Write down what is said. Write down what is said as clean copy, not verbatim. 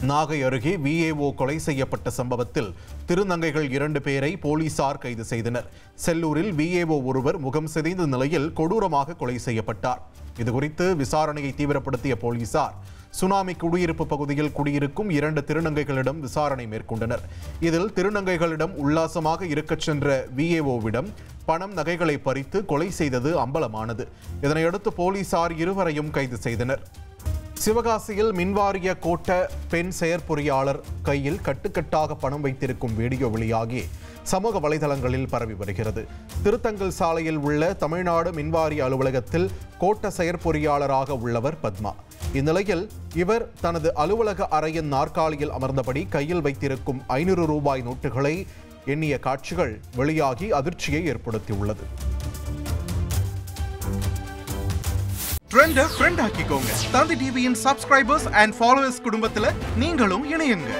நாகை அருகே விஏஓ கொலை செய்யப்பட்ட சம்பவத்தில் திருநங்கைகள் 2 பேரை போலீசார் கைது செய்தனர். செல்லூரில் விஏஓ ஒருவர் முகம் சிதைந்த நிலையில் கொடூரமாக கொலை செய்யப்பட்டார். இதுகுறித்து விசாரணையை தீவிரப்படுத்திய போலீசார் சுனாமி குடியிருப்பு பகுதியில் குடியிருக்கும் 2 திருநங்கைகளிடம் விசாரணை மேற்கொண்டனர். இதில் திருநங்கைகளிடம் உல்லாசமாக இருக்கச் சென்ற விஏஓவிடம் பணம், நகைகளை பறித்து கொலை செய்தது அம்பலமானது. இதனையடுத்து போலீசார் இருவரையும் கைது செய்தனர். சிவகாசியில் மின்வாரிய கோட்ட பெண் செயற்பொறியாளர் கையில் கட்டுக்கட்டாக பணம் வைத்திருக்கும் வீடியோ வெளியாகி சமூக வலைதளங்களில் பரவி வருகிறது. திருத்தங்கல் சாலையில் உள்ள தமிழ்நாடு மின்வாரிய அலுவலகத்தில் கோட்ட செயற்பொறியாளராக உள்ளவர் பத்மா. இந்நிலையில் இவர் தனது அலுவலக அறையின் நாற்காலியில் அமர்ந்தபடி கையில் வைத்திருக்கும் 500 ரூபாய் நோட்டுகளை எண்ணிய காட்சிகள் வெளியாகி அதிர்ச்சியை ஏற்படுத்தியுள்ளது. ஃப்ரெண்ட் ஆக்கிக்கோங்க. தந்தி டிவியின் சப்ஸ்கிரைபர்ஸ் அண்ட் ஃபாலோவர்ஸ் குடும்பத்தில் நீங்களும் இணையுங்க.